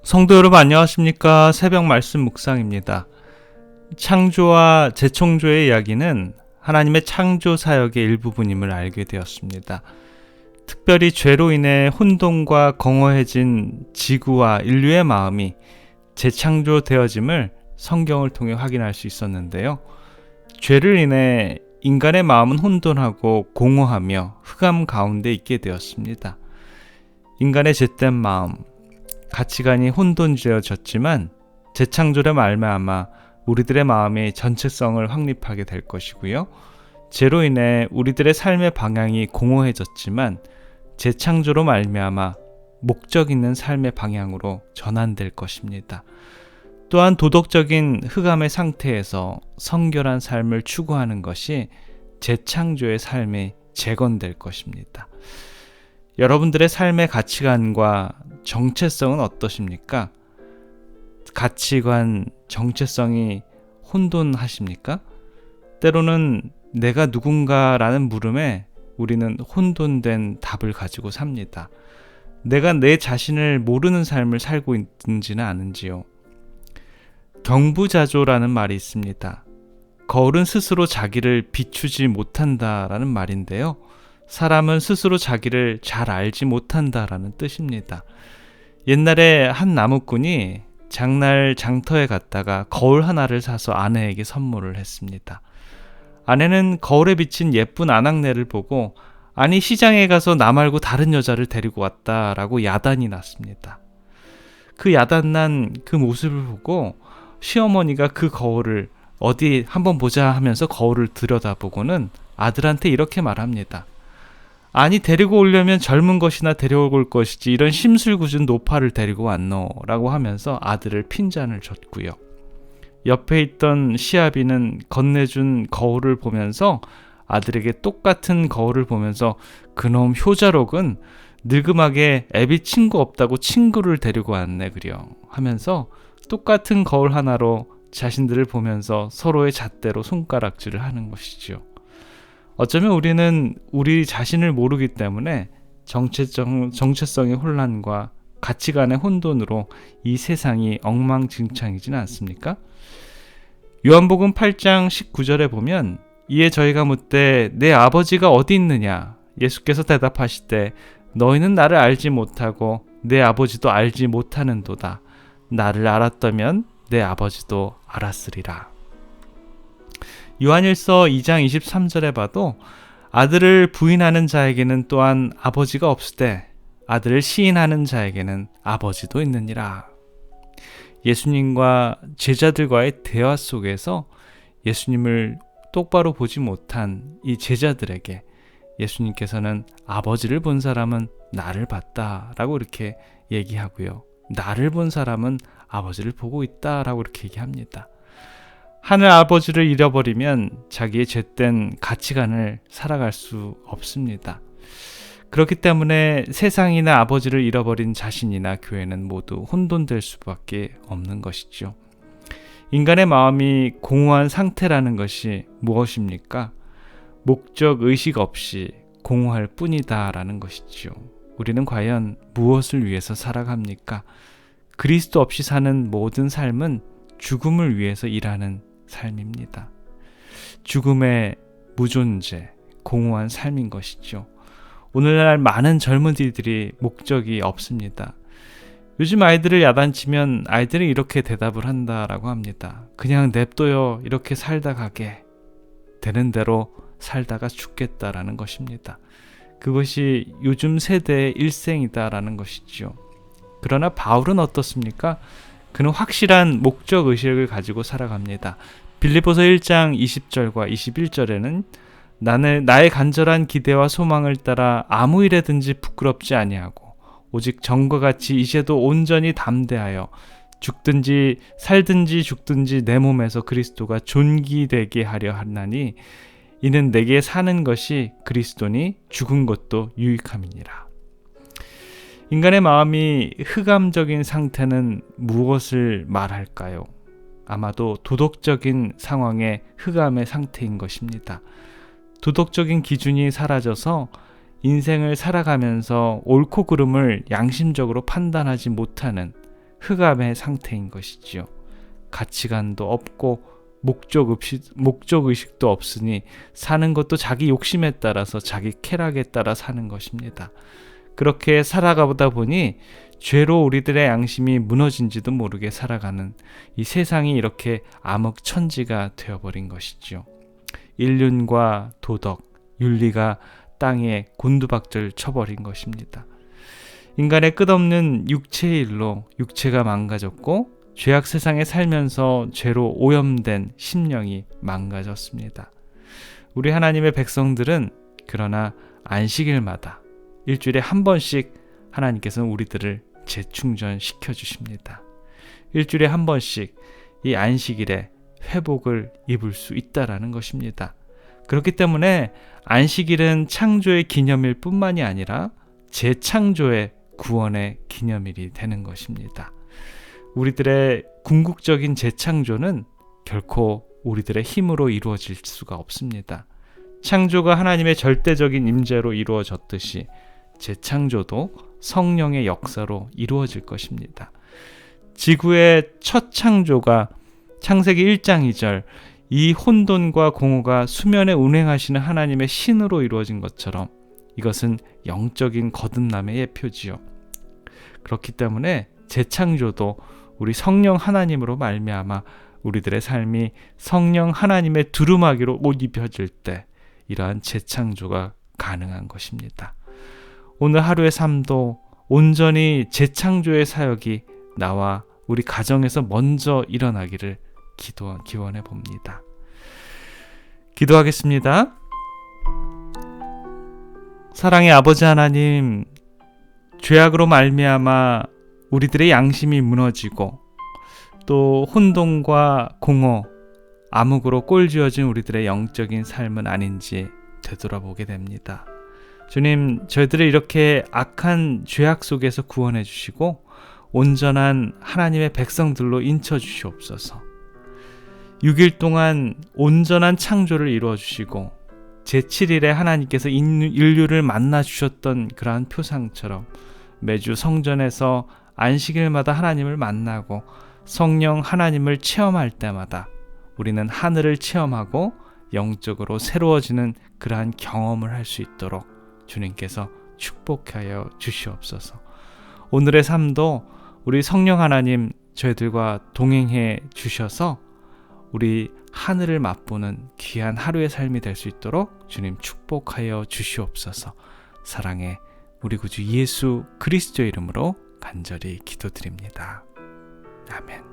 성도 여러분 안녕하십니까? 새벽 말씀 묵상입니다. 창조와 재창조의 이야기는 하나님의 창조 사역의 일부분임을 알게 되었습니다. 특별히 죄로 인해 혼돈과 공허해진 지구와 인류의 마음이 재창조되어짐을 성경을 통해 확인할 수 있었는데요. 죄를 인해 인간의 마음은 혼돈하고 공허하며 흑암 가운데 있게 되었습니다. 인간의 죄된 마음, 가치관이 혼돈되어졌지만 재창조로 말미암아 우리들의 마음의 전체성을 확립하게 될 것이고요. 죄로 인해 우리들의 삶의 방향이 공허해졌지만 재창조로 말미암아 목적 있는 삶의 방향으로 전환될 것입니다. 또한 도덕적인 흑암의 상태에서 성결한 삶을 추구하는 것이 재창조의 삶이 재건될 것입니다. 여러분들의 삶의 가치관과 정체성은 어떠십니까? 가치관, 정체성이 혼돈하십니까? 때로는 내가 누군가라는 물음에 우리는 혼돈된 답을 가지고 삽니다. 내가 내 자신을 모르는 삶을 살고 있는지는 아는지요. 경부자조라는 말이 있습니다. 거울은 스스로 자기를 비추지 못한다라는 말인데요. 사람은 스스로 자기를 잘 알지 못한다라는 뜻입니다. 옛날에 한 나무꾼이 장날 장터에 갔다가 거울 하나를 사서 아내에게 선물을 했습니다. 아내는 거울에 비친 예쁜 아낙네를 보고 아니 시장에 가서 나 말고 다른 여자를 데리고 왔다라고 야단이 났습니다. 그 야단난 그 모습을 보고 시어머니가 그 거울을 어디 한번 보자 하면서 거울을 들여다보고는 아들한테 이렇게 말합니다. 아니 데리고 오려면 젊은 것이나 데려올 것이지 이런 심술궂은 노파를 데리고 왔노 라고 하면서 아들을 핀잔을 줬고요. 옆에 있던 시아비는 건네준 거울을 보면서 아들에게 똑같은 거울을 보면서 그놈 효자록은 늙음하게 애비 친구 없다고 친구를 데리고 왔네 그려 하면서 똑같은 거울 하나로 자신들을 보면서 서로의 잣대로 손가락질을 하는 것이죠. 어쩌면 우리는 우리 자신을 모르기 때문에 정체성의 혼란과 가치관의 혼돈으로 이 세상이 엉망진창이진 않습니까? 요한복음 8장 19절에 보면 이에 저희가 묻되 내 아버지가 어디 있느냐? 예수께서 대답하시되 너희는 나를 알지 못하고 내 아버지도 알지 못하는도다. 나를 알았다면 내 아버지도 알았으리라. 요한일서 2장 23절에 봐도 아들을 부인하는 자에게는 또한 아버지가 없으되 아들을 시인하는 자에게는 아버지도 있느니라. 예수님과 제자들과의 대화 속에서 예수님을 똑바로 보지 못한 이 제자들에게 예수님께서는 아버지를 본 사람은 나를 봤다라고 이렇게 얘기하고요. 나를 본 사람은 아버지를 보고 있다라고 이렇게 얘기합니다. 하늘 아버지를 잃어버리면 자기의 죄된 가치관을 살아갈 수 없습니다. 그렇기 때문에 세상이나 아버지를 잃어버린 자신이나 교회는 모두 혼돈될 수밖에 없는 것이죠. 인간의 마음이 공허한 상태라는 것이 무엇입니까? 목적 의식 없이 공허할 뿐이다라는 것이죠. 우리는 과연 무엇을 위해서 살아갑니까? 그리스도 없이 사는 모든 삶은 죽음을 위해서 일하는 삶입니다. 죽음의 무존재, 공허한 삶인 것이죠. 오늘날 많은 젊은이들이 목적이 없습니다. 요즘 아이들을 야단치면 아이들이 이렇게 대답을 한다라고 합니다. 그냥 냅둬요. 이렇게 살다 가게. 되는 대로 살다가 죽겠다라는 것입니다. 그것이 요즘 세대의 일생이다라는 것이죠. 그러나 바울은 어떻습니까? 그는 확실한 목적 의식을 가지고 살아갑니다. 빌립보서 1장 20절과 21절에는 나의 간절한 기대와 소망을 따라 아무 일에든지 부끄럽지 아니하고 오직 전과 같이 이제도 온전히 담대하여 죽든지 살든지 죽든지 내 몸에서 그리스도가 존귀되게 하려 하나니 이는 내게 사는 것이 그리스도니 죽은 것도 유익함이니라. 인간의 마음이 흑암적인 상태는 무엇을 말할까요? 아마도 도덕적인 상황의 흑암의 상태인 것입니다. 도덕적인 기준이 사라져서 인생을 살아가면서 옳고 그름을 양심적으로 판단하지 못하는 흑암의 상태인 것이지요. 가치관도 없고 목적의식도 없으니 사는 것도 자기 욕심에 따라서 자기 쾌락에 따라 사는 것입니다. 그렇게 살아가다 보니 죄로 우리들의 양심이 무너진지도 모르게 살아가는 이 세상이 이렇게 암흑천지가 되어버린 것이지요. 인륜과 도덕, 윤리가 땅에 곤두박질 쳐버린 것입니다. 인간의 끝없는 육체의 일로 육체가 망가졌고 죄악 세상에 살면서 죄로 오염된 심령이 망가졌습니다. 우리 하나님의 백성들은 그러나 안식일마다 일주일에 한 번씩 하나님께서는 우리들을 재충전시켜 주십니다. 일주일에 한 번씩 이 안식일에 회복을 입을 수 있다라는 것입니다. 그렇기 때문에 안식일은 창조의 기념일 뿐만이 아니라 재창조의 구원의 기념일이 되는 것입니다. 우리들의 궁극적인 재창조는 결코 우리들의 힘으로 이루어질 수가 없습니다. 창조가 하나님의 절대적인 임재로 이루어졌듯이 재창조도 성령의 역사로 이루어질 것입니다. 지구의 첫 창조가 창세기 1장 2절 이 혼돈과 공허가 수면에 운행하시는 하나님의 신으로 이루어진 것처럼 이것은 영적인 거듭남의 예표지요. 그렇기 때문에 재창조도 우리 성령 하나님으로 말미암아 우리들의 삶이 성령 하나님의 두루마기로 옷 입혀질 때 이러한 재창조가 가능한 것입니다. 오늘 하루의 삶도 온전히 재창조의 사역이 나와 우리 가정에서 먼저 일어나기를 기원해 봅니다. 기도하겠습니다. 사랑의 아버지 하나님, 죄악으로 말미암아 우리들의 양심이 무너지고 또 혼돈과 공허, 암흑으로 꼴지어진 우리들의 영적인 삶은 아닌지 되돌아보게 됩니다. 주님, 저희들을 이렇게 악한 죄악 속에서 구원해 주시고 온전한 하나님의 백성들로 인쳐 주시옵소서. 6일 동안 온전한 창조를 이루어 주시고 제7일에 하나님께서 인류를 만나 주셨던 그러한 표상처럼 매주 성전에서 안식일마다 하나님을 만나고 성령 하나님을 체험할 때마다 우리는 하늘을 체험하고 영적으로 새로워지는 그러한 경험을 할 수 있도록 주님께서 축복하여 주시옵소서. 오늘의 삶도 우리 성령 하나님 저희들과 동행해 주셔서 우리 하늘을 맛보는 귀한 하루의 삶이 될 수 있도록 주님 축복하여 주시옵소서. 사랑의 우리 구주 예수 그리스도의 이름으로 간절히 기도드립니다. 아멘.